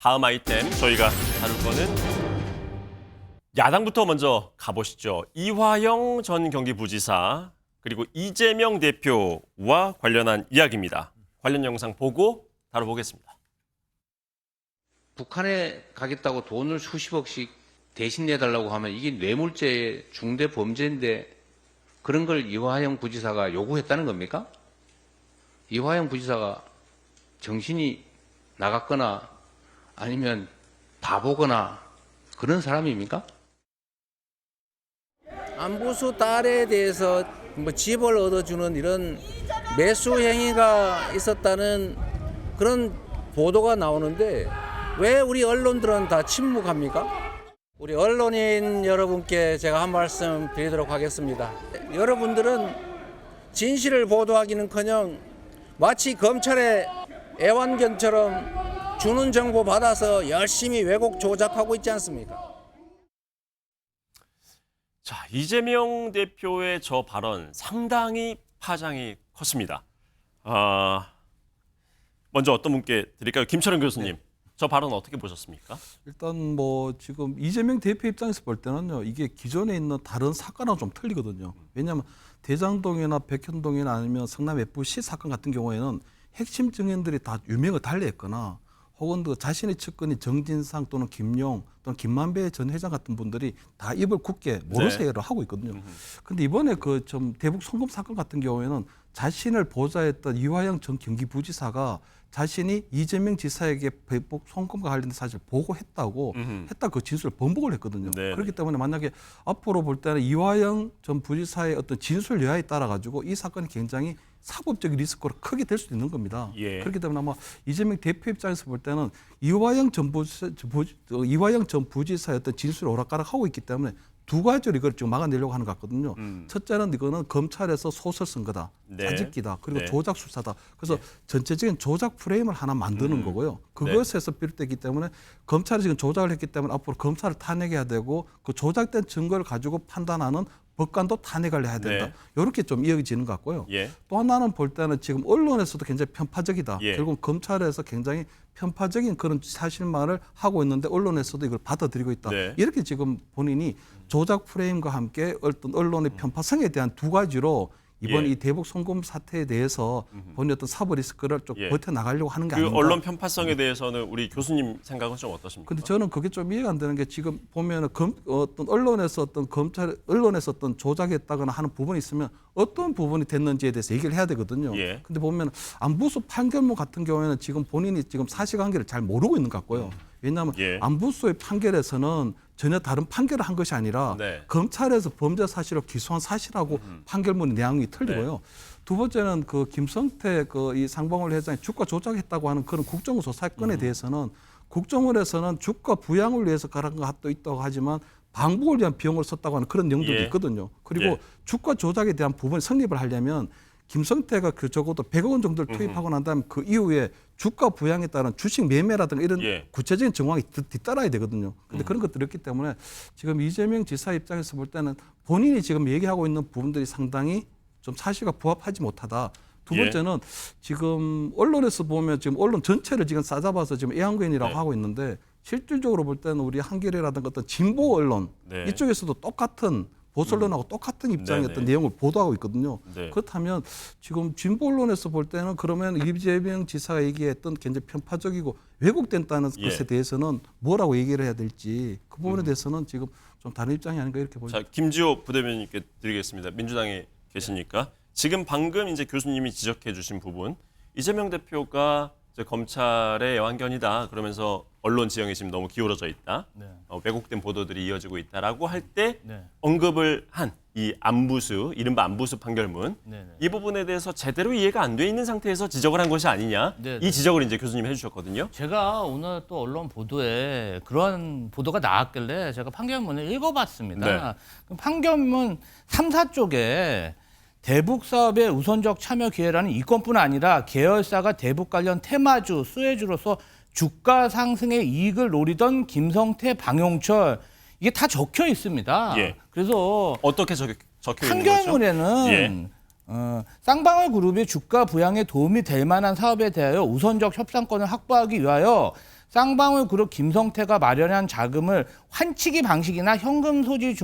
다음 아이템 저희가 다룰 거는 야당부터 먼저 가보시죠. 이화영 전 경기부지사 그리고 이재명 대표와 관련한 이야기입니다. 관련 영상 보고 다뤄보겠습니다. 북한에 가겠다고 돈을 수십억씩 대신 내달라고 하면 이게 뇌물죄 중대 범죄인데 그런 걸 이화영 부지사가 요구했다는 겁니까? 이화영 부지사가 정신이 나갔거나 아니면 바보거나 그런 사람입니까? 안부수 딸에 대해서 뭐 집을 얻어주는 이런 매수 행위가 있었다는 그런 보도가 나오는데 왜 우리 언론들은 다 침묵합니까? 우리 언론인 여러분께 제가 한 말씀 드리도록 하겠습니다. 여러분들은 진실을 보도하기는커녕 마치 검찰의 애완견처럼 주는 정보 받아서 열심히 왜곡 조작하고 있지 않습니까? 자, 이재명 대표의 저 발언 상당히 파장이 컸습니다. 먼저 어떤 분께 드릴까요? 김철은 교수님, 저 발언 어떻게 보셨습니까? 일단 뭐 지금 이재명 대표 입장에서 볼 때는요, 이게 기존에 있는 다른 사건하고 좀 틀리거든요. 왜냐하면 대장동이나 백현동이나 아니면 성남 FC 사건 같은 경우에는 핵심 증인들이 다 유명을 달리했거나 혹은 그 자신의 측근이 정진상 또는 김용 또는 김만배 전 회장 같은 분들이 다 입을 굳게 모르쇠를 하고 있거든요. 근데 이번에 그 좀 대북 송금 사건 같은 경우에는 자신을 보좌했던 이화영 전 경기부지사가 자신이 이재명 지사에게 대북 송금과 관련된 사실을 보고했다고 했다 그 진술을 번복을 했거든요. 네네. 그렇기 때문에 만약에 앞으로 볼 때는 이화영 전 부지사의 어떤 진술 여하에 따라 가지고 이 사건이 굉장히 사법적인 리스크로 크게 될 수도 있는 겁니다. 예. 그렇기 때문에 아마 이재명 대표 입장에서 볼 때는 이화영 전 부지사의 어떤 진술을 오락가락하고 있기 때문에 두 가지로 이걸 지금 막아내려고 하는 것 같거든요. 첫째는 이거는 검찰에서 소설 쓴 거다, 네. 짜집기다, 그리고 네. 조작 수사다. 그래서 전체적인 조작 프레임을 하나 만드는 거고요. 그것에서 비롯되기 때문에 검찰이 지금 조작을 했기 때문에 앞으로 검찰을 탄핵해야 되고 그 조작된 증거를 가지고 판단하는 법관도 탄핵을 해야 된다. 네. 이렇게 좀 이어지는 것 같고요. 예. 또 하나는 볼 때는 지금 언론에서도 굉장히 편파적이다. 예. 결국 검찰에서 굉장히 편파적인 그런 사실만을 하고 있는데 언론에서도 이걸 받아들이고 있다. 네. 이렇게 지금 본인이 조작 프레임과 함께 어떤 언론의 편파성에 대한 두 가지로 이번 예. 이 대북 송금 사태에 대해서 본인의 어떤 사법 리스크를 좀 예. 버텨나가려고 하는 게 그 아닌가. 언론 편파성에 대해서는 우리 교수님 생각은 좀 어떠십니까? 근데 저는 그게 좀 이해가 안 되는 게 지금 보면은 어떤 언론에서 어떤 언론에서 어떤 조작했다거나 하는 부분이 있으면 어떤 부분이 됐는지에 대해서 얘기를 해야 되거든요. 예. 근데 보면 안부수 판결문 같은 경우에는 지금 본인이 지금 사실관계를 잘 모르고 있는 것 같고요. 왜냐하면 예. 안부수의 판결에서는 전혀 다른 판결을 한 것이 아니라 네. 검찰에서 범죄 사실을 기소한 사실하고 판결문의 내용이 틀리고요. 네. 두 번째는 그 김성태 그 이 상방울 회장이 주가 조작했다고 하는 그런 국정원소 사건에 대해서는 국정원에서는 주가 부양을 위해서 가란 것도 있다고 하지만 방북을 위한 비용을 썼다고 하는 그런 내용들도 예. 있거든요. 그리고 예. 주가 조작에 대한 부분이 성립을 하려면 김성태가 그 적어도 100억 원 정도를 투입하고 난 다음에 그 이후에 주가 부양에 따른 주식 매매라든가 이런 예. 구체적인 정황이 뒤따라야 되거든요. 근데 그런 것들이 없기 때문에 지금 이재명 지사 입장에서 볼 때는 본인이 지금 얘기하고 있는 부분들이 상당히 좀 사실과 부합하지 못하다. 두 예. 번째는 지금 언론에서 보면 지금 언론 전체를 지금 싸잡아서 지금 애완견이라고 네. 하고 있는데 실질적으로 볼 때는 우리 한겨레라든가 어떤 진보 언론 네. 이쪽에서도 똑같은 보수 언론하고 똑같은 입장의 네네. 어떤 내용을 보도하고 있거든요. 네. 그렇다면 지금 진보 언론에서 볼 때는 그러면 이재명 지사가 얘기했던 굉장히 편파적이고 왜곡된다는 예. 것에 대해서는 뭐라고 얘기를 해야 될지 그 부분에 대해서는 지금 좀 다른 입장이 아닌가 이렇게 보입니다. 자, 김지호 부대변인께 드리겠습니다. 민주당에 계시니까 지금 방금 이제 교수님이 지적해 주신 부분 이재명 대표가 이제 검찰의 애완견이다 그러면서 언론 지형이 지금 너무 기울어져 있다. 네. 왜곡된 보도들이 이어지고 있다라고 할 때 네. 언급을 한 이 안부수 이른바 안부수 판결문 네네. 이 부분에 대해서 제대로 이해가 안 돼 있는 상태에서 지적을 한 것이 아니냐 네네. 이 지적을 이제 교수님이 해주셨거든요. 제가 오늘 또 언론 보도에 그런 보도가 나왔길래 제가 판결문을 읽어봤습니다. 네. 그 판결문 3, 4쪽에 대북 사업의 우선적 참여 기회라는 이건뿐 아니라 계열사가 대북 관련 테마주, 수혜주로서 주가 상승의 이익을 노리던 김성태, 방용철 이게 다 적혀 있습니다. 예. 그래서 어떻게 적혀 있는 거죠? 판결문에는 예. 쌍방울 그룹이 주가 부양에 도움이 될 만한 사업에 대하여 우선적 협상권을 확보하기 위하여 쌍방울 그룹 김성태가 마련한 자금을 환치기 방식이나 현금 소지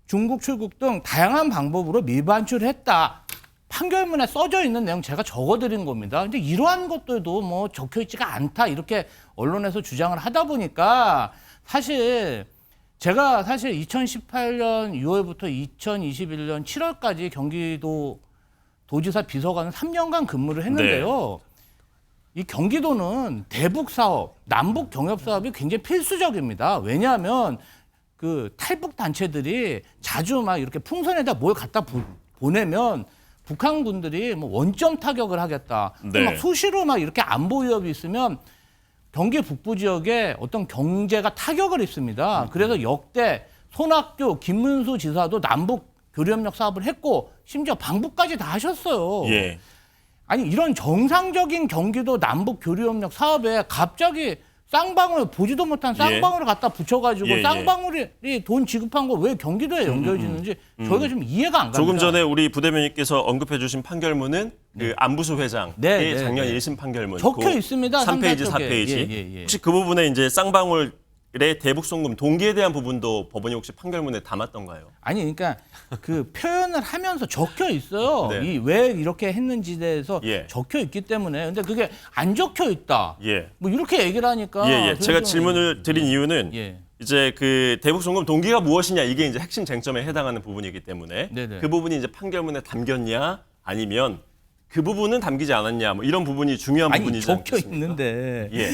중국 출국 등 다양한 방법으로 밀반출했다. 판결문에 써져 있는 내용 제가 적어드린 겁니다. 근데 이러한 것들도 뭐 적혀 있지가 않다 이렇게 언론에서 주장을 하다 보니까 제가 사실 2018년 6월부터 2021년 7월까지 경기도 도지사 비서관은 3년간 근무를 했는데요. 이 경기도는 대북 사업, 남북 경협 사업이 굉장히 필수적입니다. 왜냐하면 그 탈북 단체들이 자주 막 이렇게 풍선에다 뭘 갖다 보내면 북한군들이 뭐 원점 타격을 하겠다. 네. 막 수시로 막 이렇게 안보 위협이 있으면 경기 북부 지역에 어떤 경제가 타격을 입습니다. 그래서 역대 손학규, 김문수 지사도 남북 교류협력 사업을 했고 심지어 방북까지 다 하셨어요. 예. 아니 이런 정상적인 경기도 남북 교류협력 사업에 갑자기 쌍방울 보지도 못한 쌍방울을 갖다 붙여가지고 예, 예. 쌍방울이 돈 지급한 거 왜 경기도에 연결지는지 저희가 좀 이해가 안 갑니다. 조금 전에 우리 부대변인께서 언급해주신 판결문은 그 안부수 회장의 네, 네, 작년 네. 1심 판결문 적혀 그 있습니다. 3페이지, 삼사 쪽에. 4페이지. 예. 혹시 그 부분에 이제 쌍방울의 대북 송금 동기에 대한 부분도 법원이 혹시 판결문에 담았던가요? 아니 그러니까 그 표현을 하면서 적혀 있어요. 네. 이 왜 이렇게 했는지에 대해서 예. 적혀 있기 때문에 근데 그게 안 적혀 있다. 예. 뭐 이렇게 얘기를 하니까 예. 제가 좀- 질문을 드린 이유는 예. 이제 그 대북 송금 동기가 무엇이냐 이게 이제 핵심 쟁점에 해당하는 부분이기 때문에 네네. 그 부분이 이제 판결문에 담겼냐 아니면 그 부분은 담기지 않았냐 뭐 이런 부분이 중요한 아니 부분이지 적혀 않겠습니까? 있는데 예.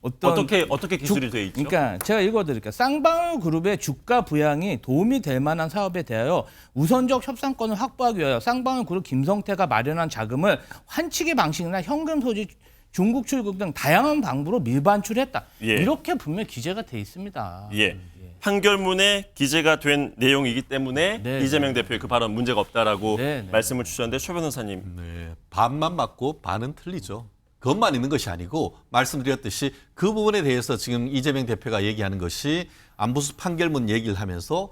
어떤 어떻게 기술이 돼 있죠? 그러니까 제가 읽어드릴게요. 쌍방울 그룹의 주가 부양이 도움이 될 만한 사업에 대하여 우선적 협상권을 확보하기 위하여 쌍방울 그룹 김성태가 마련한 자금을 환치기 방식이나 현금 소지 중국 출국 등 다양한 방법으로 밀반출했다. 예. 이렇게 분명히 기재가 돼 있습니다. 예. 판결문에 기재가 된 내용이기 때문에 네, 이재명 대표의 그 발언 문제가 없다라고 네, 네. 말씀을 주셨는데 최 변호사님. 네, 반만 맞고 반은 틀리죠. 그것만 있는 것이 아니고 말씀드렸듯이 그 부분에 대해서 지금 이재명 대표가 얘기하는 것이 안부수 판결문 얘기를 하면서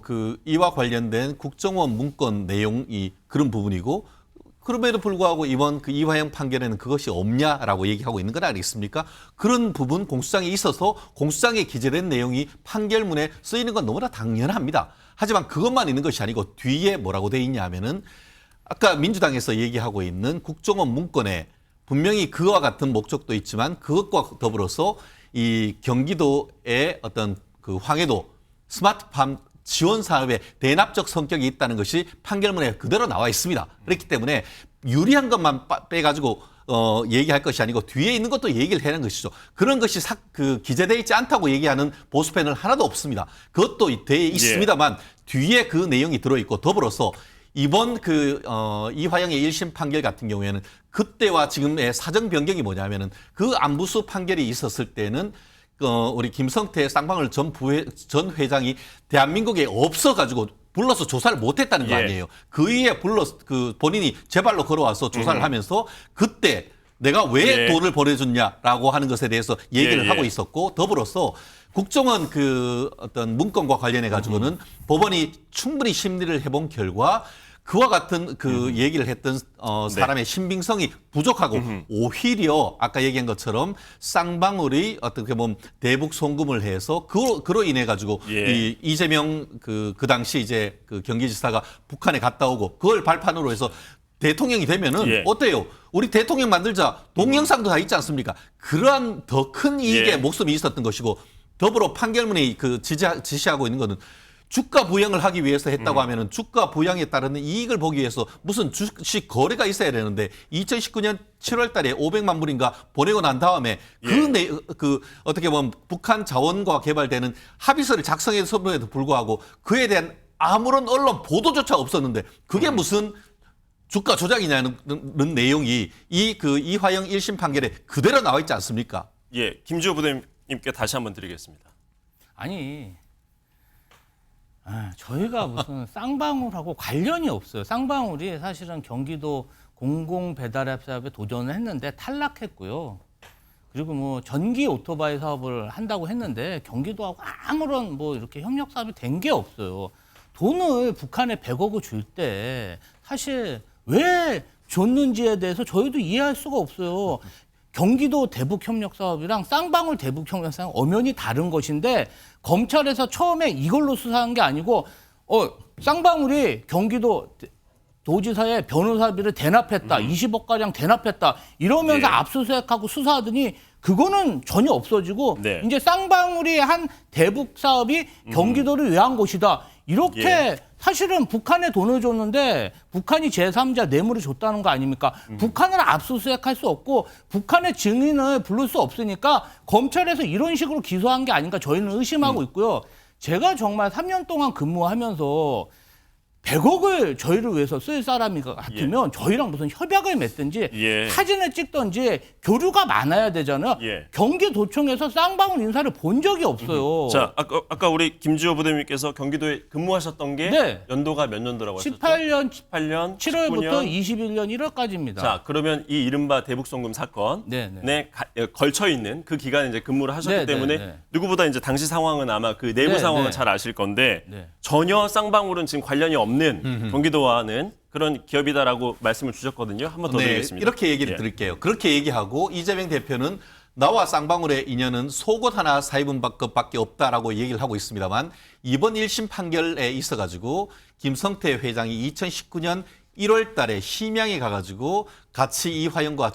그 이와 관련된 국정원 문건 내용이 그런 부분이고 그럼에도 불구하고 이번 그 이화영 판결에는 그것이 없냐라고 얘기하고 있는 건 아니겠습니까? 그런 부분 공수장에 있어서 공수장에 기재된 내용이 판결문에 쓰이는 건 너무나 당연합니다. 하지만 그것만 있는 것이 아니고 뒤에 뭐라고 돼 있냐 하면은 아까 민주당에서 얘기하고 있는 국정원 문건에 분명히 그와 같은 목적도 있지만 그것과 더불어서 이 경기도의 어떤 그 황해도 스마트팜 지원 사업에 대납적 성격이 있다는 것이 판결문에 그대로 나와 있습니다. 그렇기 때문에 유리한 것만 빼가지고 얘기할 것이 아니고 뒤에 있는 것도 얘기를 해야 하는 것이죠. 그런 것이 기재되어 있지 않다고 얘기하는 보수 패널 하나도 없습니다. 그것도 되어 있습니다만 뒤에 그 내용이 들어있고 더불어서 이번 이화영의 1심 판결 같은 경우에는 그때와 지금의 사정 변경이 뭐냐면은 그 안부수 판결이 있었을 때는 우리 김성태 쌍방울 전 회장이 대한민국에 없어가지고 불러서 조사를 못했다는 거 예. 아니에요. 그 이에 불러서 본인이 제발로 걸어와서 조사를 하면서 그때 내가 왜 예. 돈을 보내줬냐라고 하는 것에 대해서 얘기를 예. 하고 있었고 더불어서 국정원 어떤 문건과 관련해 가지고는 법원이 충분히 심리를 해본 결과 그와 같은 얘기를 했던 사람의 신빙성이 부족하고 오히려 아까 얘기한 것처럼 쌍방울이 어떻게 보면 대북 송금을 해서 그로 인해 가지고 예. 이재명 그 당시 이제 그 경기지사가 북한에 갔다 오고 그걸 발판으로 해서 대통령이 되면은 예. 어때요? 우리 대통령 만들자 동영상도 다 있지 않습니까? 그러한 더 큰 이익에 예. 목숨이 있었던 것이고 더불어 판결문이 지시하고 있는 거는 주가 부양을 하기 위해서 했다고 하면은 주가 부양에 따르는 이익을 보기 위해서 무슨 주식 거래가 있어야 되는데 2019년 7월 달에 500만 불인가 보내고 난 다음에 어떻게 보면 북한 자원과 개발되는 합의서를 작성했음에도 불구하고 그에 대한 아무런 언론 보도조차 없었는데 그게 무슨 주가 조작이냐는 내용이 이화영 1심 판결에 그대로 나와 있지 않습니까? 예, 김주호 부대님께 다시 한번 드리겠습니다. 아니 저희가 무슨 쌍방울하고 관련이 없어요. 쌍방울이 사실은 경기도 공공배달앱 사업에 도전을 했는데 탈락했고요. 그리고 뭐 전기 오토바이 사업을 한다고 했는데 경기도하고 아무런 뭐 이렇게 협력 사업이 된 게 없어요. 돈을 북한에 100억을 줄 때 사실 왜 줬는지에 대해서 저희도 이해할 수가 없어요. 경기도 대북협력사업이랑 쌍방울 대북협력사업 엄연히 다른 것인데 검찰에서 처음에 이걸로 수사한 게 아니고 쌍방울이 경기도 도지사의 변호사비를 대납했다. 20억 가량 대납했다. 이러면서 예. 압수수색하고 수사하더니 그거는 전혀 없어지고 네. 이제 쌍방울이 한 대북 사업이 경기도를 위한 것이다. 이렇게 예. 사실은 북한에 돈을 줬는데 북한이 제3자 뇌물을 줬다는 거 아닙니까? 북한을 압수수색할 수 없고 북한의 증인을 부를 수 없으니까 검찰에서 이런 식으로 기소한 게 아닌가 저희는 의심하고 있고요. 제가 정말 3년 동안 근무하면서 100억을 저희를 위해서 쓸 사람이 같으면 저희랑 무슨 협약을 맺든지 예. 사진을 찍든지 교류가 많아야 되잖아요. 예. 경기도청에서 쌍방울 인사를 본 적이 없어요. 자, 아까 우리 김지호 부대님께서 경기도에 근무하셨던 게 네. 연도가 몇 년도라고 하셨죠? 18년 18년, 7월부터 19년. 21년 1월까지입니다. 자, 그러면 이 이른바 대북송금 사건에 네. 걸쳐 있는 그 기간에 이제 근무를 하셨기 네, 때문에 네. 누구보다 이제 당시 상황은 아마 그 내부 네, 상황을 네. 잘 아실 건데 네. 전혀 쌍방울은 지금 관련이 없는 경기도와는 그런 기업이다라고 말씀을 주셨거든요. 한 번 더 드리겠습니다. 이렇게 얘기를 예. 드릴게요. 그렇게 얘기하고 이재명 대표는 나와 쌍방울의 인연은 속옷 하나 사입은 것밖에 없다라고 얘기를 하고 있습니다만 이번 1심 판결에 있어가지고 김성태 회장이 2019년 1월 달에 심양에 가가지고 같이 이화영과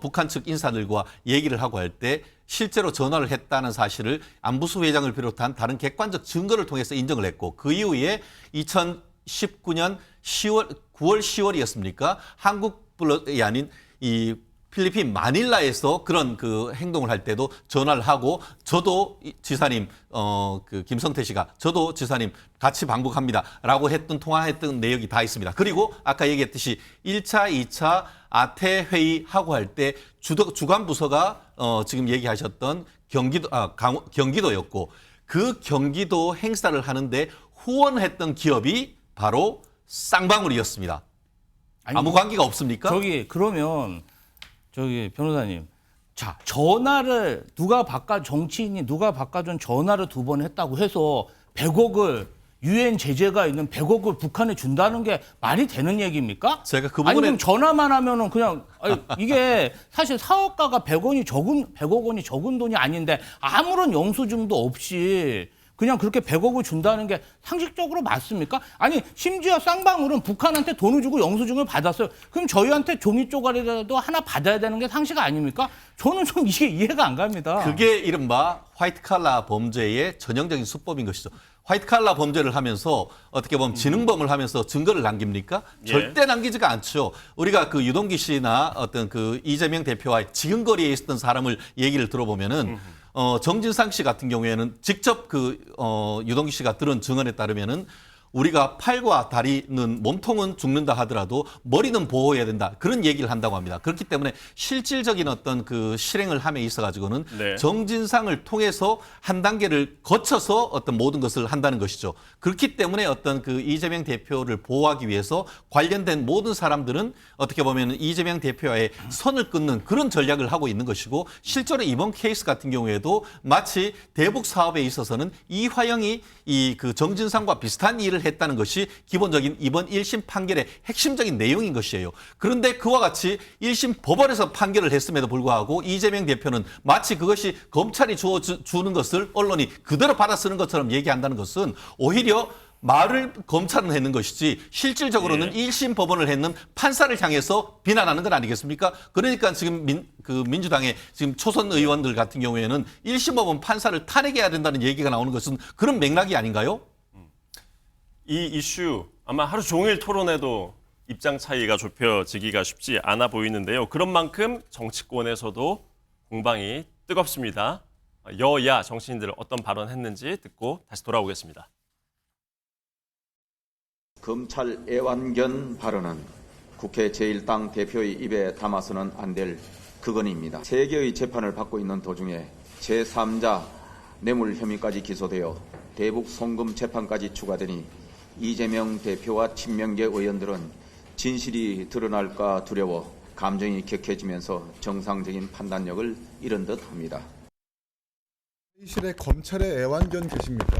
북한 측 인사들과 얘기를 하고 할 때 실제로 전화를 했다는 사실을 안부수 회장을 비롯한 다른 객관적 증거를 통해서 인정을 했고 그 이후에 2019년 9월 10월이었습니까? 한국이 아닌 이 필리핀 마닐라에서 그런 그 행동을 할 때도 전화를 하고 저도 지사님 그 김성태 씨가 저도 지사님 같이 방북합니다라고 했던 통화했던 내역이 다 있습니다. 그리고 아까 얘기했듯이 1차, 2차 아태 회의 하고 할 때 주관 부서가 지금 얘기하셨던 경기도였고 그 경기도 행사를 하는데 후원했던 기업이 바로 쌍방울이었습니다. 아무 관계가 없습니까? 그러면 변호사님, 자 전화를 정치인이 누가 바꿔준 전화를 2번 했다고 해서 100억을 유엔 제재가 있는 100억을 북한에 준다는 게 말이 되는 얘기입니까? 제가 그 아니 부분에 그럼 전화만 하면은 그냥 이게 사실 사업가가 100억 원이 적은 돈이 아닌데 아무런 영수증도 없이 그냥 그렇게 100억을 준다는 게 상식적으로 맞습니까? 아니 심지어 쌍방울은 북한한테 돈을 주고 영수증을 받았어요. 그럼 저희한테 종이 쪼가리라도 하나 받아야 되는 게 상식 아닙니까? 저는 좀 이게 이해가 안 갑니다. 그게 이른바 화이트칼라 범죄의 전형적인 수법인 것이죠. 화이트칼라 범죄를 하면서 어떻게 보면 지능범을 하면서 증거를 남깁니까? 예. 절대 남기지가 않죠. 우리가 그 유동기 씨나 어떤 그 이재명 대표와 지근거리에 있었던 사람을 얘기를 들어보면은 정진상 씨 같은 경우에는 직접 유동기 씨가 들은 증언에 따르면은 우리가 팔과 다리는 몸통은 죽는다 하더라도 머리는 보호해야 된다. 그런 얘기를 한다고 합니다. 그렇기 때문에 실질적인 어떤 그 실행을 함에 있어 가지고는 네. 정진상을 통해서 한 단계를 거쳐서 어떤 모든 것을 한다는 것이죠. 그렇기 때문에 어떤 그 이재명 대표를 보호하기 위해서 관련된 모든 사람들은 어떻게 보면 이재명 대표와의 선을 끊는 그런 전략을 하고 있는 것이고 실제로 이번 케이스 같은 경우에도 마치 대북 사업에 있어서는 이화영이 이 그 정진상과 비슷한 일을 했다는 것이 기본적인 이번 1심 판결의 핵심적인 내용인 것이에요. 그런데 그와 같이 1심 법원에서 판결을 했음에도 불구하고 이재명 대표는 마치 그것이 검찰이 주는 것을 언론이 그대로 받아쓰는 것처럼 얘기한다는 것은 오히려 말을 검찰은 했는 것이지 실질적으로는 1심 법원을 했는 판사를 향해서 비난하는 건 아니겠습니까? 그러니까 지금 민주당의 지금 초선 의원들 같은 경우에는 1심 법원 판사를 탄핵해야 된다는 얘기가 나오는 것은 그런 맥락이 아닌가요? 이 이슈 아마 하루 종일 토론해도 입장 차이가 좁혀지기가 쉽지 않아 보이는데요. 그런 만큼 정치권에서도 공방이 뜨겁습니다. 여야 정치인들 어떤 발언했는지 듣고 다시 돌아오겠습니다. 검찰 애완견 발언은 국회 제1당 대표의 입에 담아서는 안 될 극언입니다. 3개의 재판을 받고 있는 도중에 제3자 뇌물 혐의까지 기소되어 대북 송금 재판까지 추가되니 이재명 대표와 친명계 의원들은 진실이 드러날까 두려워 감정이 격해지면서 정상적인 판단력을 잃은 듯합니다. 실에 검찰의 애완견 계십니까?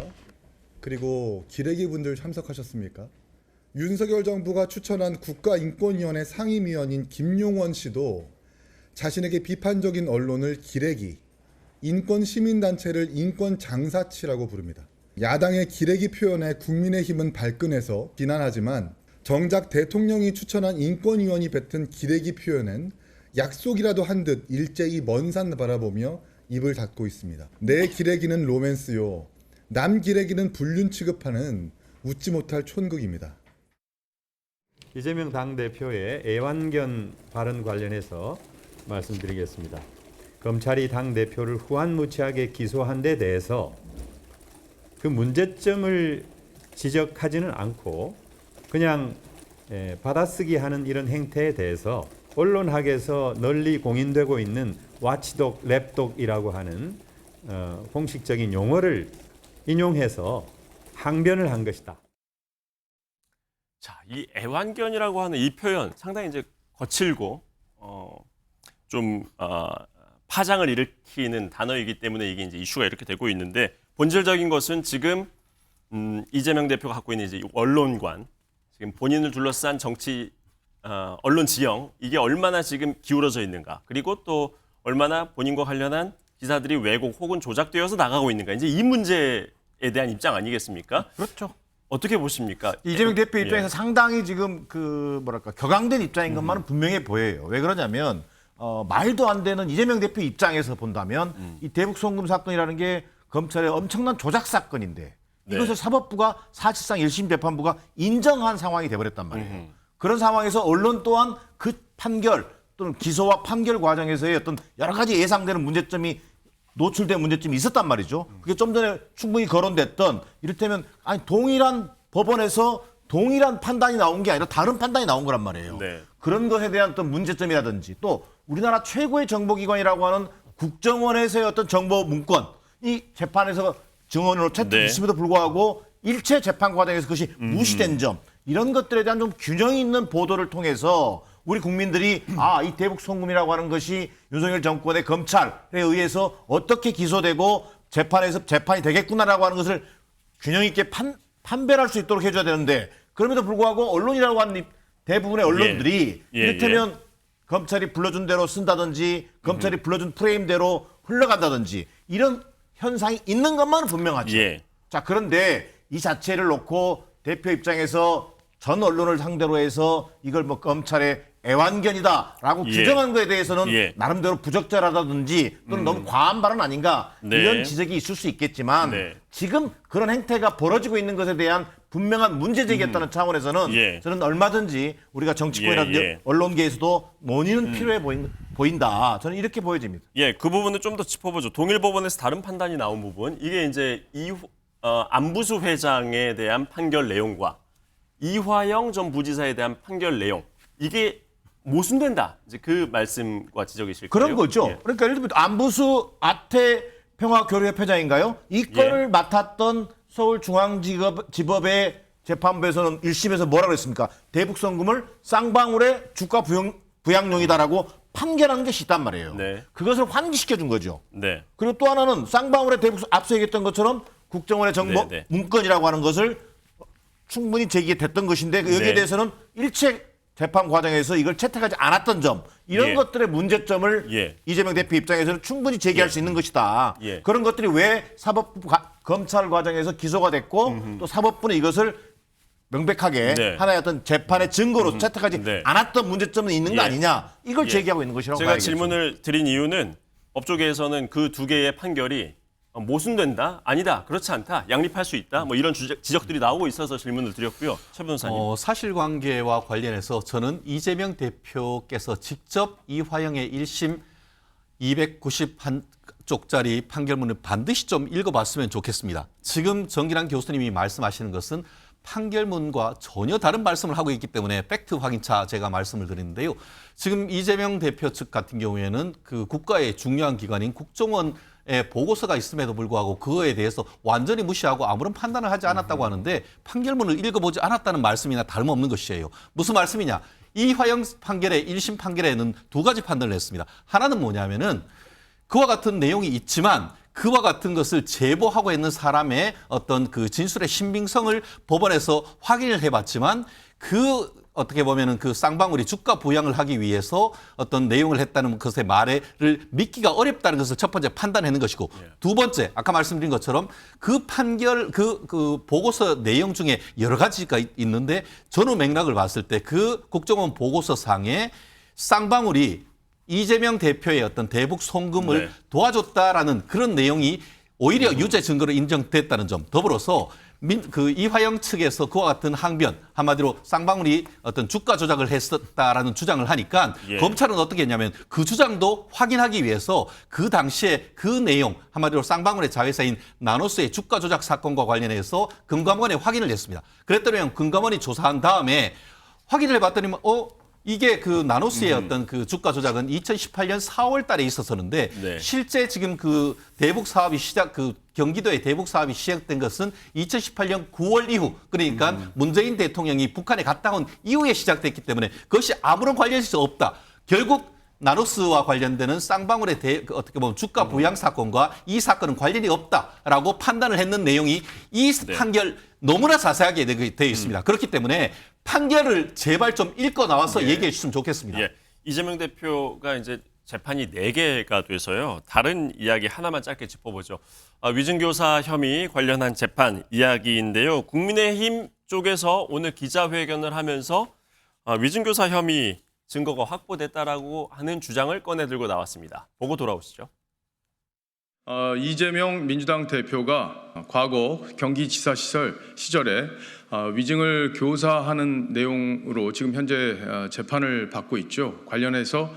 그리고 기레기 분들 참석하셨습니까? 윤석열 정부가 추천한 국가인권위원회 상임위원인 김용원 씨도 자신에게 비판적인 언론을 기레기, 인권 시민단체를 인권 장사치라고 부릅니다. 야당의 기레기 표현에 국민의힘은 발끈해서 비난하지만 정작 대통령이 추천한 인권위원이 뱉은 기레기 표현엔 약속이라도 한 듯 일제히 먼 산 바라보며 입을 닫고 있습니다. 내 기레기는 로맨스요, 남 기레기는 불륜 취급하는 웃지 못할 촌극입니다. 이재명 당대표의 애완견 발언 관련해서 말씀드리겠습니다. 검찰이 당대표를 후한무치하게 기소한 데 대해서 그 문제점을 지적하지는 않고 그냥 받아쓰기 하는 이런 행태에 대해서 언론학에서 널리 공인되고 있는 와치독, 랩독이라고 하는 공식적인 용어를 인용해서 항변을 한 것이다. 자, 이 애완견이라고 하는 이 표현 상당히 이제 거칠고 파장을 일으키는 단어이기 때문에 이게 이제 이슈가 이렇게 되고 있는데 본질적인 것은 지금 이재명 대표가 갖고 있는 이제 언론관, 지금 본인을 둘러싼 정치 언론 지형 이게 얼마나 지금 기울어져 있는가, 그리고 또 얼마나 본인과 관련한 기사들이 왜곡 혹은 조작되어서 나가고 있는가, 이제 이 문제에 대한 입장 아니겠습니까? 그렇죠. 어떻게 보십니까? 이재명 대표 입장에서 예. 상당히 지금 격앙된 입장인 것만은 분명해 보여요. 왜 그러냐면 말도 안 되는 이재명 대표 입장에서 본다면 이 대북 송금 사건이라는 게 검찰의 엄청난 조작 사건인데 이것을 사법부가 사실상 1심 재판부가 인정한 상황이 돼버렸단 말이에요. 그런 상황에서 언론 또한 그 판결 또는 기소와 판결 과정에서의 어떤 여러 가지 예상되는 문제점이 노출된 문제점이 있었단 말이죠. 그게 좀 전에 충분히 거론됐던 이를테면 동일한 법원에서 동일한 판단이 나온 게 아니라 다른 판단이 나온 거란 말이에요. 네. 그런 것에 대한 어떤 문제점이라든지 또 우리나라 최고의 정보기관이라고 하는 국정원에서의 어떤 정보 문건 이 재판에서 증언으로 채택됐음에도 불구하고 일체 재판 과정에서 그것이 무시된 점 이런 것들에 대한 좀 균형이 있는 보도를 통해서 우리 국민들이 이 대북 송금이라고 하는 것이 윤석열 정권의 검찰에 의해서 어떻게 기소되고 재판이 되겠구나라고 하는 것을 균형 있게 판별할 수 있도록 해줘야 되는데 그럼에도 불구하고 언론이라고 하는 대부분의 언론들이 이를테면 검찰이 불러준 대로 쓴다든지 검찰이 불러준 프레임대로 흘러간다든지 이런 현상이 있는 것만은 분명하죠. 자, 그런데 이 자체를 놓고 대표 입장에서 전 언론을 상대로 해서 이걸 검찰의 애완견이다라고 규정한 거에 대해서는 나름대로 부적절하다든지 또는 너무 과한 발언 아닌가 이런 지적이 있을 수 있겠지만 지금 그런 행태가 벌어지고 있는 것에 대한 분명한 문제 제기했다는 차원에서는 저는 얼마든지 우리가 정치권이라든지 언론계에서도 논의는 필요해 보인다. 저는 이렇게 보여집니다. 그 부분을 좀 더 짚어보죠. 동일법원에서 다른 판단이 나온 부분, 이게 이제 안부수 회장에 대한 판결 내용과 이화영 전 부지사에 대한 판결 내용, 이게 모순된다. 이제 그 말씀과 지적이실까요? 그런 거죠. 그러니까 예를 들면 안부수 아태 평화교류협회장인가요? 이 건을 맡았던 서울중앙지법의 재판부에서는 1심에서 뭐라 그랬습니까? 대북 송금을 쌍방울의 주가 부양용이다라고 판결한 것이 있단 말이에요. 그것을 환기시켜 준 거죠. 그리고 또 하나는 쌍방울의 대북 앞서 얘기했던 것처럼 국정원의 정보 문건이라고 하는 것을 충분히 제기됐던 것인데 여기에 대해서는 일체 재판 과정에서 이걸 채택하지 않았던 점 이런 것들의 문제점을 이재명 대표 입장에서는 충분히 제기할 수 있는 것이다. 그런 것들이 왜 사법부 검찰 과정에서 기소가 됐고 또 사법부는 이것을 명백하게 하나의 어떤 재판의 증거로 채택하지 않았던 문제점은 있는 거 아니냐. 이걸 제기하고 있는 것이라고 제가 봐야겠죠. 질문을 드린 이유는 법조계에서는 그 두 개의 판결이 모순된다? 아니다. 그렇지 않다. 양립할 수 있다. 뭐 이런 지적들이 나오고 있어서 질문을 드렸고요. 최 변호사님. 사실관계와 관련해서 저는 이재명 대표께서 직접 이화영의 1심 291쪽짜리 판결문을 반드시 좀 읽어봤으면 좋겠습니다. 지금 정기란 교수님이 말씀하시는 것은 판결문과 전혀 다른 말씀을 하고 있기 때문에 팩트 확인차 제가 말씀을 드리는데요. 지금 이재명 대표 측 같은 경우에는 그 국가의 중요한 기관인 국정원의 보고서가 있음에도 불구하고 그거에 대해서 완전히 무시하고 아무런 판단을 하지 않았다고 하는데 판결문을 읽어보지 않았다는 말씀이나 다름없는 것이에요. 무슨 말씀이냐? 이화영 판결의 1심 판결에는 두 가지 판단을 했습니다. 하나는 뭐냐면은 그와 같은 내용이 있지만 그와 같은 것을 제보하고 있는 사람의 어떤 그 진술의 신빙성을 법원에서 확인을 해봤지만 그 어떻게 보면은 그 쌍방울이 주가 부양을 하기 위해서 어떤 내용을 했다는 것의 말을 믿기가 어렵다는 것을 첫 번째 판단하는 것이고 두 번째 아까 말씀드린 것처럼 그 판결 그 보고서 내용 중에 여러 가지가 있는데 전후 맥락을 봤을 때 그 국정원 보고서 상에 쌍방울이 이재명 대표의 어떤 대북 송금을 네. 도와줬다라는 그런 내용이 오히려 유죄 증거로 인정됐다는 점 더불어서 이화영 측에서 그와 같은 항변 한마디로 쌍방울이 어떤 주가 조작을 했었다라는 주장을 하니까 예. 검찰은 어떻게 했냐면 그 주장도 확인하기 위해서 그 당시에 그 내용 한마디로 쌍방울의 자회사인 나노스의 주가 조작 사건과 관련해서 금감원에 확인을 했습니다. 그랬더니 금감원이 조사한 다음에 확인을 해봤더니 이게 그 나노스의 어떤 그 주가 조작은 2018년 4월 달에 있었었는데 네. 실제 지금 그 대북 사업이 경기도의 대북 사업이 시작된 것은 2018년 9월 이후 그러니까 문재인 대통령이 북한에 갔다 온 이후에 시작됐기 때문에 그것이 아무런 관련이 없다. 결국 나노스와 관련되는 쌍방울의 어떻게 보면 주가 부양 사건과 이 사건은 관련이 없다라고 판단을 했는 내용이 이 네. 판결 너무나 자세하게 되어 있습니다. 그렇기 때문에 판결을 제발 좀 읽고 나와서 얘기해 주시면 좋겠습니다. 예. 이재명 대표가 이제 재판이 4개가 돼서요. 다른 이야기 하나만 짧게 짚어보죠. 위증교사 혐의 관련한 재판 이야기인데요. 국민의힘 쪽에서 오늘 기자회견을 하면서 위증교사 혐의 증거가 확보됐다라고 하는 주장을 꺼내들고 나왔습니다. 보고 돌아오시죠. 이재명 민주당 대표가 과거 경기지사 시절에 위증을 교사하는 내용으로 지금 현재 재판을 받고 있죠. 관련해서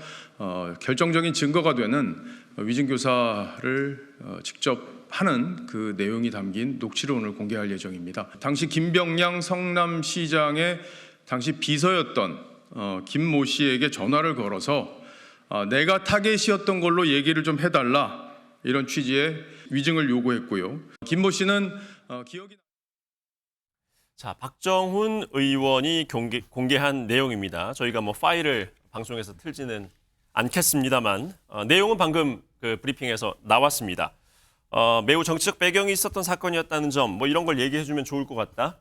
결정적인 증거가 되는 위증교사를 직접 하는 그 내용이 담긴 녹취를 오늘 공개할 예정입니다. 당시 김병량 성남시장의 당시 비서였던 김모 씨에게 전화를 걸어서 내가 타겟이었던 걸로 얘기를 좀 해달라 이런 취지의 위증을 요구했고요. 김모 씨는 기억이 자, 박정훈 의원이 공개한 내용입니다. 저희가 뭐 파일을 방송에서 틀지는 않겠습니다만 내용은 방금 그 브리핑에서 나왔습니다. 매우 정치적 배경이 있었던 사건이었다는 점, 뭐 이런 걸 얘기해주면 좋을 것 같다.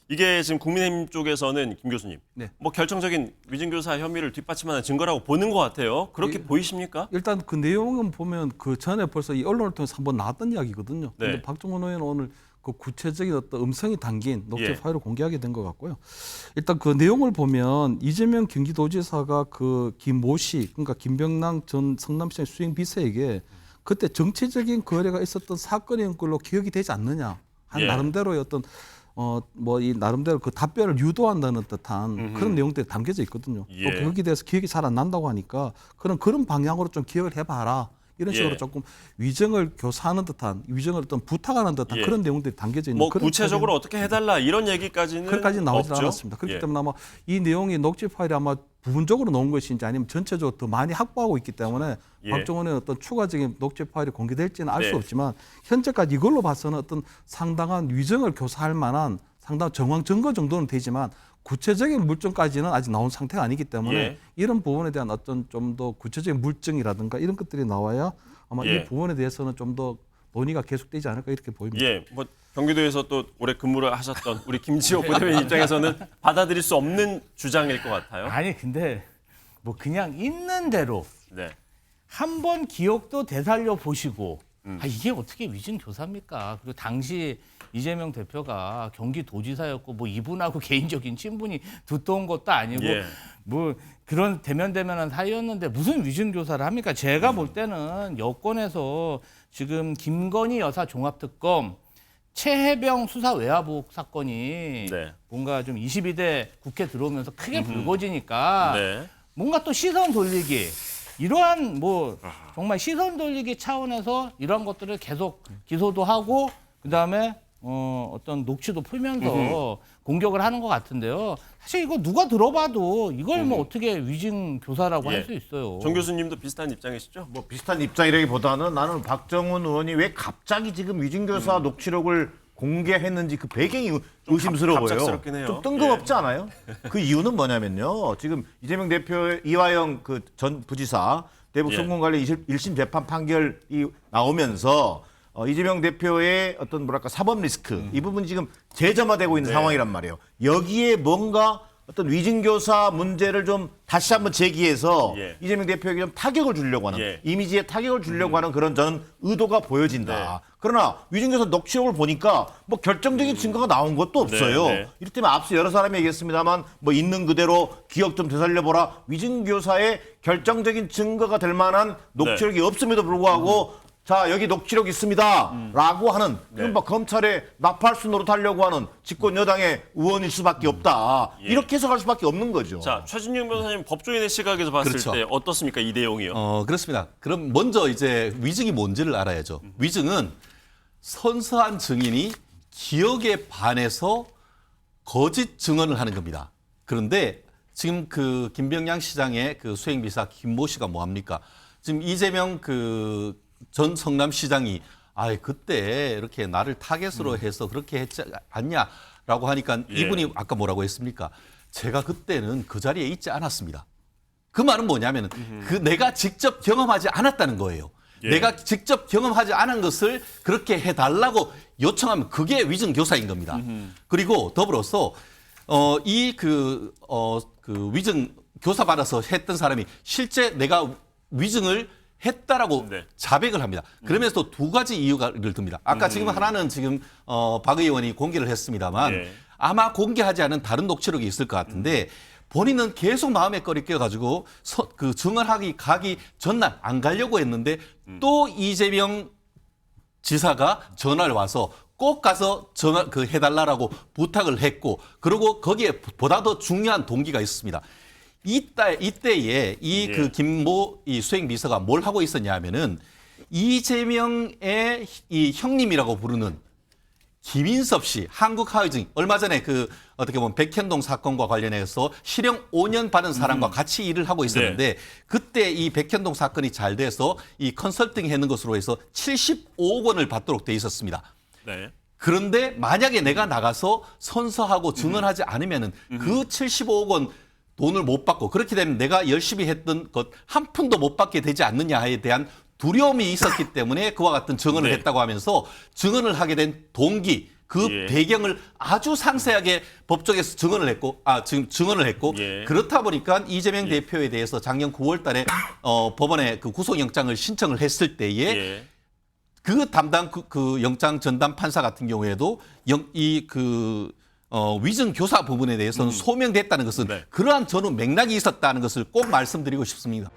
이게 지금 국민의힘 쪽에서는 김 교수님, 네. 뭐 결정적인 위증교사 혐의를 뒷받침하는 증거라고 보는 것 같아요. 그렇게 보이십니까? 일단 그 내용은 보면 그 전에 벌써 이 언론을 통해서 한번 나왔던 이야기거든요. 네. 근데 박정훈 의원은 오늘 그 구체적인 어떤 음성이 담긴 녹취 예. 파일을 공개하게 된 것 같고요. 일단 그 내용을 보면 이재명 경기도지사가 그 김모 씨, 그러니까 김병랑 전 성남시장 수행 비서에게 그때 정치적인 거래가 있었던 사건인 걸로 기억이 되지 않느냐. 한 예. 나름대로의 어떤 뭐 이 나름대로 그 답변을 유도한다는 듯한 그런 내용들이 담겨져 있거든요. 예. 또 거기에 대해서 기억이 잘 안 난다고 하니까 그런 방향으로 좀 기억을 해봐라. 이런 식으로 예. 조금 위증을 교사하는 듯한 위증을 어떤 부탁하는 듯한 예. 그런 내용들이 담겨져 있는 뭐 그런 구체적으로 어떻게 해달라 이런 얘기까지는 그까지 나오지 없죠? 않았습니다. 그렇기 예. 때문에 아마 이 내용이 녹취 파일이 아마 부분적으로 나온 것인지 아니면 전체적으로 더 많이 확보하고 있기 때문에 예. 박정훈의 어떤 추가적인 녹취 파일이 공개될지는 알 수 네. 없지만 현재까지 이걸로 봐서는 어떤 상당한 위증을 교사할 만한 상당한 정황 증거 정도는 되지만 구체적인 물증까지는 아직 나온 상태가 아니기 때문에 예. 이런 부분에 대한 어떤 좀 더 구체적인 물증이라든가 이런 것들이 나와야 아마 예. 이 부분에 대해서는 좀 더 논의가 계속되지 않을까 이렇게 보입니다. 예, 뭐 경기도에서 또 오래 근무를 하셨던 우리 김지호 부대변인 입장에서는 받아들일 수 없는 주장일 것 같아요. 아니 근데 뭐 그냥 있는 대로 네, 한번 기억도 되살려 보시고 이게 어떻게 위증 교사입니까? 그리고 당시 이재명 대표가 경기도지사였고 뭐 이분하고 개인적인 친분이 두터운 것도 아니고 예. 뭐 그런 대면대면한 사이였는데 무슨 위증 교사를 합니까? 제가 볼 때는 여권에서 지금 김건희 여사 종합특검 최혜병 수사 외화복 사건이 네. 뭔가 좀 22대 국회 들어오면서 크게 불거지니까 네. 뭔가 또 시선 돌리기 이러한 뭐 정말 시선 돌리기 차원에서 이러한 것들을 계속 기소도 하고 그다음에 어떤 녹취도 풀면서 공격을 하는 것 같은데요. 사실 이거 누가 들어봐도 이걸 뭐 어떻게 위증 교사라고 예. 할 수 있어요. 정 교수님도 비슷한 입장이시죠? 뭐 비슷한 입장이라기보다는 나는 박정훈 의원이 왜 갑자기 지금 위증교사 녹취록을 공개했는지 그 배경이 의심스러워요. 갑작스럽긴 해요. 좀 뜬금없지 않아요? 그 이유는 뭐냐면요. 지금 이재명 대표의 이화영 그 전 부지사 대북 예. 송금 관련 1심 재판 판결이 나오면서 이재명 대표의 어떤 뭐랄까 사법 리스크 이 부분이 지금 재점화되고 있는 상황이란 말이에요. 여기에 뭔가 어떤 위증교사 문제를 좀 다시 한번 제기해서 예. 이재명 대표에게 좀 타격을 주려고 하는 예. 이미지에 타격을 주려고 하는 그런 저는 의도가 보여진다. 네. 그러나 위증교사 녹취록을 보니까 뭐 결정적인 증거가 나온 것도 없어요. 네. 이를테면 앞서 여러 사람이 얘기했습니다만 뭐 있는 그대로 기억 좀 되살려보라. 위증교사의 결정적인 증거가 될 만한 녹취록이 없음에도 불구하고 자 여기 녹취록 있습니다 라고 하는 뭐 검찰의 나팔수 노릇하려고 하는 집권 여당의 의원일 수밖에 없다. 예. 이렇게 해석할 수밖에 없는 거죠. 자, 최진영 변호사님 법조인의 시각에서 봤을 그렇죠. 때 어떻습니까? 이 내용이요. 그렇습니다. 그럼 먼저 이제 위증이 뭔지를 알아야죠. 위증은 선서한 증인이 기억에 반해서 거짓 증언을 하는 겁니다. 그런데 지금 그 김병양 시장의 그 수행비서 김모 씨가 뭐 합니까? 지금 이재명 그 전 성남시장이 그때 이렇게 나를 타겟으로 해서 그렇게 했지 않냐라고 하니까 예. 이분이 아까 뭐라고 했습니까? 제가 그때는 그 자리에 있지 않았습니다. 그 말은 뭐냐면 그 내가 직접 경험하지 않았다는 거예요. 예. 내가 직접 경험하지 않은 것을 그렇게 해달라고 요청하면 그게 위증 교사인 겁니다. 그리고 더불어서 그 위증 교사 받아서 했던 사람이 실제 내가 위증을 했다라고 네. 자백을 합니다. 그러면서 또 두 가지 이유를 듭니다. 아까 지금 하나는 지금 박 의원이 공개를 했습니다만 예. 아마 공개하지 않은 다른 녹취록이 있을 것 같은데 본인은 계속 마음에 꺼리 껴가지고 그 증언하기 가기 전날 안 가려고 했는데 또 이재명 지사가 전화를 와서 꼭 가서 전화 해달라고 부탁을 했고 그리고 거기에 보다 더 중요한 동기가 있습니다. 이때에 그 김모 이 수행비서가 뭘 하고 있었냐 하면은 이재명의 이 형님이라고 부르는 김인섭 씨, 한국하이징 얼마 전에 그 어떻게 보면 백현동 사건과 관련해서 실형 5년 받은 사람과 같이 일을 하고 있었는데 그때 이 백현동 사건이 잘 돼서 이 컨설팅 하는 것으로 해서 75억 원을 받도록 돼 있었습니다. 네. 그런데 만약에 내가 나가서 선서하고 증언하지 않으면은 그 75억 원 돈을 못 받고 그렇게 되면 내가 열심히 했던 것 한 푼도 못 받게 되지 않느냐에 대한 두려움이 있었기 때문에 그와 같은 증언을 네. 했다고 하면서 증언을 하게 된 동기 그 예. 배경을 아주 상세하게 법정에서 증언을 했고 예. 그렇다 보니까 이재명 대표에 대해서 작년 9월 달에 법원에 그 구속영장을 신청을 했을 때에 예. 그 담당 그 영장 전담 판사 같은 경우에도 위증 교사 부분에 대해서는 소명됐다는 것은 네. 그러한 저는 맥락이 있었다는 것을 꼭 말씀드리고 싶습니다.